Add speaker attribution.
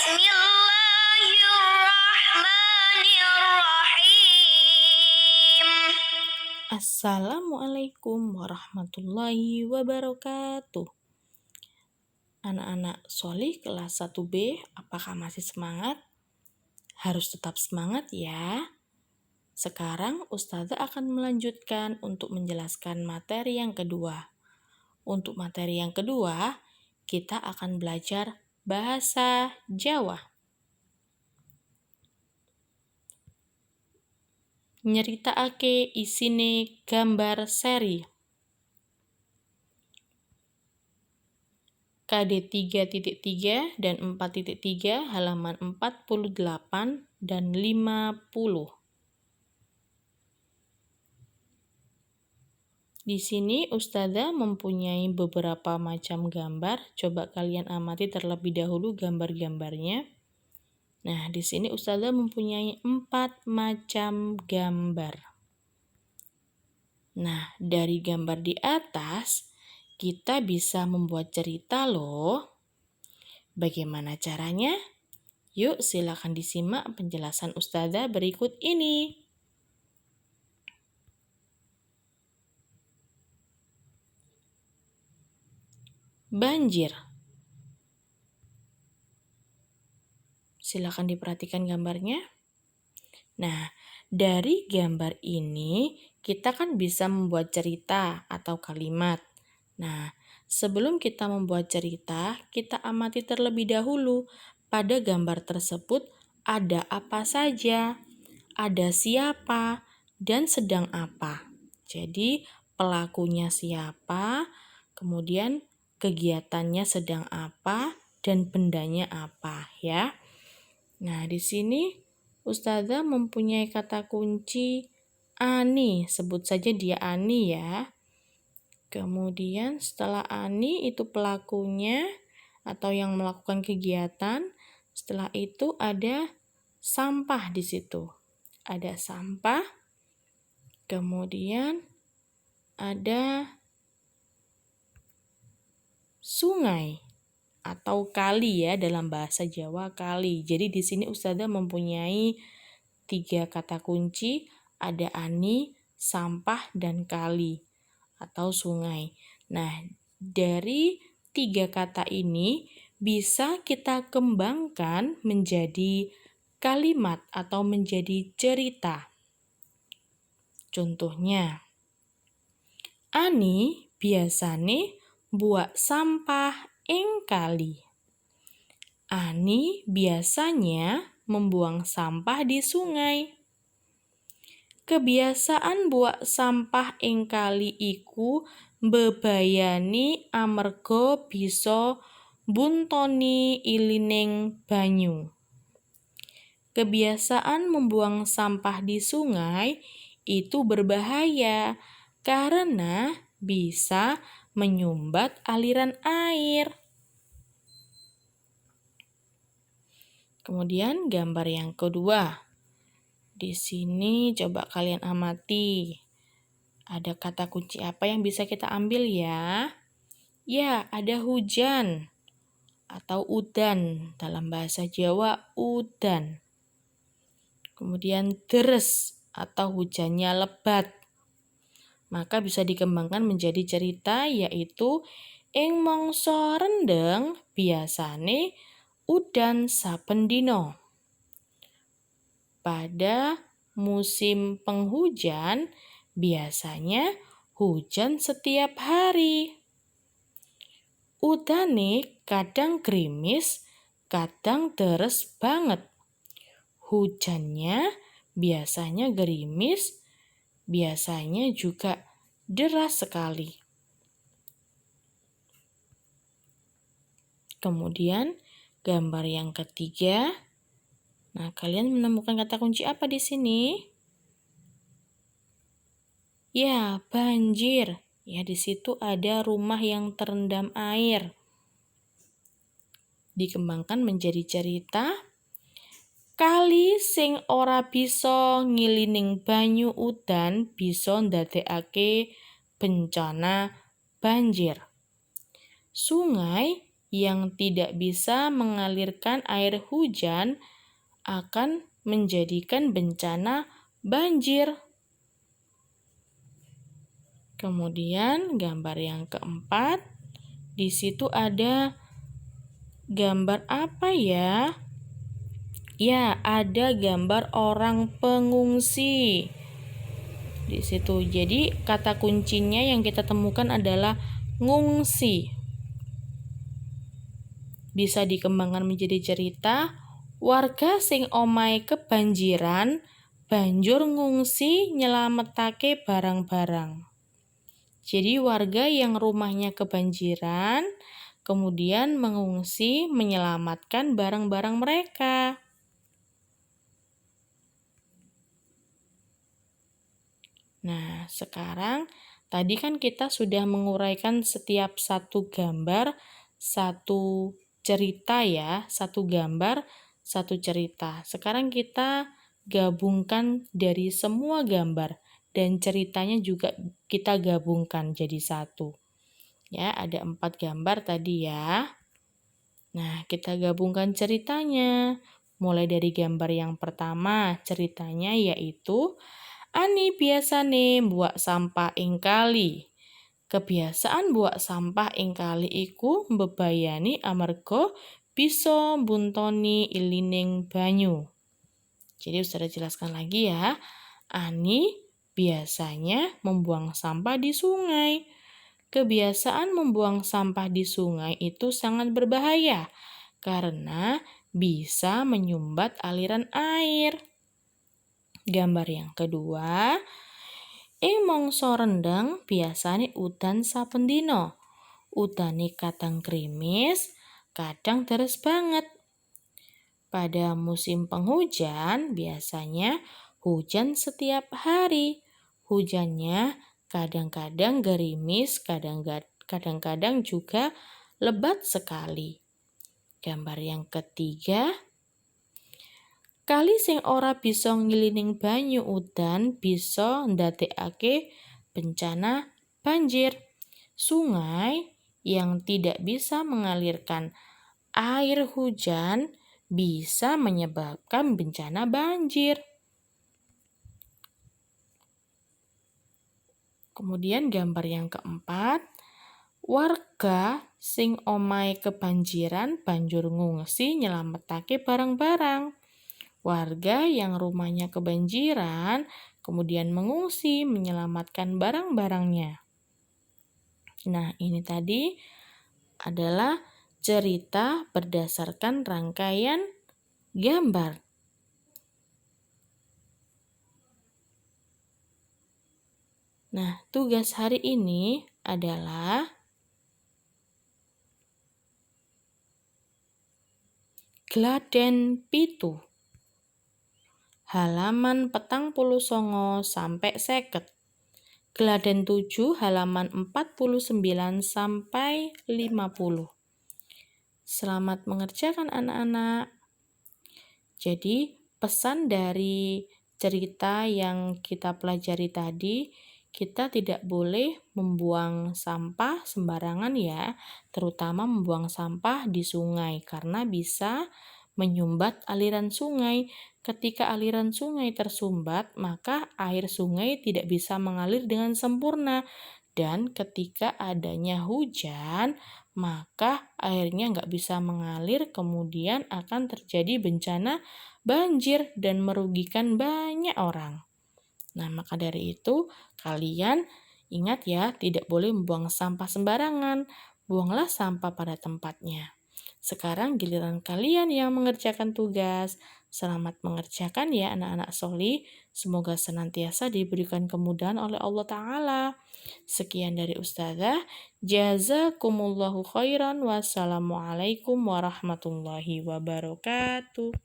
Speaker 1: Bismillahirrahmanirrahim.
Speaker 2: Assalamualaikum warahmatullahi wabarakatuh. Anak-anak Sholih kelas 1B, apakah masih semangat? Harus tetap semangat ya. Sekarang Ustazah akan melanjutkan untuk menjelaskan materi yang kedua. Untuk materi yang kedua, kita akan belajar bahasa Jawa. Nyeritakake isine gambar seri. KD 3.3 dan 4.3 halaman 48 dan 50. Di sini Ustazah mempunyai beberapa macam gambar. Coba kalian amati terlebih dahulu gambar-gambarnya. Nah, di sini Ustazah mempunyai 4 macam gambar. Nah, dari gambar di atas, kita bisa membuat cerita loh. Bagaimana caranya? Yuk, silakan disimak penjelasan Ustazah berikut ini. Banjir. Silakan diperhatikan gambarnya. Nah, dari gambar ini kita kan bisa membuat cerita atau kalimat. Nah, sebelum kita membuat cerita, kita amati terlebih dahulu pada gambar tersebut ada apa saja, ada siapa, dan sedang apa. Jadi, pelakunya siapa, kemudian kegiatannya sedang apa, dan bendanya apa ya. Nah, di sini Ustazah mempunyai kata kunci Ani, sebut saja dia Ani ya. Kemudian setelah Ani itu pelakunya atau yang melakukan kegiatan, setelah itu ada sampah di situ. Ada sampah, kemudian ada sungai atau kali ya, dalam bahasa Jawa kali. Jadi di sini Ustazah mempunyai 3 kata kunci, ada ani, sampah, dan kali atau sungai. Nah, dari 3 kata ini bisa kita kembangkan menjadi kalimat atau menjadi cerita. Contohnya, Ani biasane buak sampah ing kali. Ani biasanya membuang sampah di sungai. Kebiasaan buak sampah ing kali iku mbebayani amarga bisa buntoni ilining banyu. Kebiasaan membuang sampah di sungai itu berbahaya karena bisa menyumbat aliran air. Kemudian gambar yang kedua. Di sini coba kalian amati. Ada kata kunci apa yang bisa kita ambil ya? Ya, ada hujan atau udan. Dalam bahasa Jawa, udan. Kemudian deres atau hujannya lebat. Maka bisa dikembangkan menjadi cerita, yaitu ing mangsa rendeng biasane udan saben dina. Pada musim penghujan biasanya hujan setiap hari. Udane kadang gerimis, kadang deres banget. Hujannya biasanya gerimis, biasanya juga deras sekali. Kemudian gambar yang ketiga. Nah, kalian menemukan kata kunci apa di sini? Ya, banjir. Ya, di situ ada rumah yang terendam air. Dikembangkan menjadi cerita. Kali sing ora bisa ngilining banyu udan bisa ndadekake bencana banjir. Sungai yang tidak bisa mengalirkan air hujan akan menjadikan bencana banjir. Kemudian gambar yang keempat, di situ ada gambar apa ya? Ya, ada gambar orang pengungsi di situ. Jadi kata kuncinya yang kita temukan adalah ngungsi. Bisa dikembangkan menjadi cerita, warga sing omahe kebanjiran banjur ngungsi nyelametake barang-barang. Jadi warga yang rumahnya kebanjiran kemudian mengungsi menyelamatkan barang-barang mereka. Nah, sekarang tadi kan kita sudah menguraikan setiap satu gambar, satu cerita ya, satu gambar, satu cerita. Sekarang kita gabungkan dari semua gambar dan ceritanya juga kita gabungkan jadi satu. Ya, ada 4 gambar tadi ya. Nah, kita gabungkan ceritanya. Mulai dari gambar yang pertama, ceritanya yaitu Ani biasane mbuwak sampah ing kali. Kebiasaan mbuwak sampah ing kali iku mbebayani amarga bisa mbuntoni ilining banyu. Jadi sudah jelaskan lagi ya. Ani biasanya membuang sampah di sungai. Kebiasaan membuang sampah di sungai itu sangat berbahaya karena bisa menyumbat aliran air. Gambar yang kedua, ing mangsa rendang biasane udan saben dina. Udane kadang krimis, kadang deres banget. Pada musim penghujan biasanya hujan setiap hari. Hujannya kadang-kadang gerimis, kadang-kadang juga lebat sekali. Gambar yang ketiga, kali sing ora bisa ngilining banyu udan bisa ndadekake bencana banjir. Sungai yang tidak bisa mengalirkan air hujan bisa menyebabkan bencana banjir. Kemudian gambar yang keempat, warga sing omahe kebanjiran banjur ngungsi nyelametake barang-barang. Warga yang rumahnya kebanjiran kemudian mengungsi menyelamatkan barang-barangnya. Nah, ini tadi adalah cerita berdasarkan rangkaian gambar. Nah, tugas hari ini adalah Gladen pitu. Halaman 49 sampai 50. Gladen 7 halaman 49 sampai 50. Selamat mengerjakan anak-anak. Jadi, pesan dari cerita yang kita pelajari tadi, kita tidak boleh membuang sampah sembarangan ya, terutama membuang sampah di sungai karena bisa menyumbat aliran sungai. Ketika aliran sungai tersumbat, maka air sungai tidak bisa mengalir dengan sempurna. Dan ketika adanya hujan, maka airnya nggak bisa mengalir, kemudian akan terjadi bencana banjir dan merugikan banyak orang. Nah, maka dari itu, kalian ingat ya, tidak boleh membuang sampah sembarangan. Buanglah sampah pada tempatnya. Sekarang giliran kalian yang mengerjakan tugas. Selamat mengerjakan ya anak-anak soli. Semoga senantiasa diberikan kemudahan oleh Allah Ta'ala. Sekian dari Ustazah. Jazakumullahu khairan. Wassalamualaikum warahmatullahi wabarakatuh.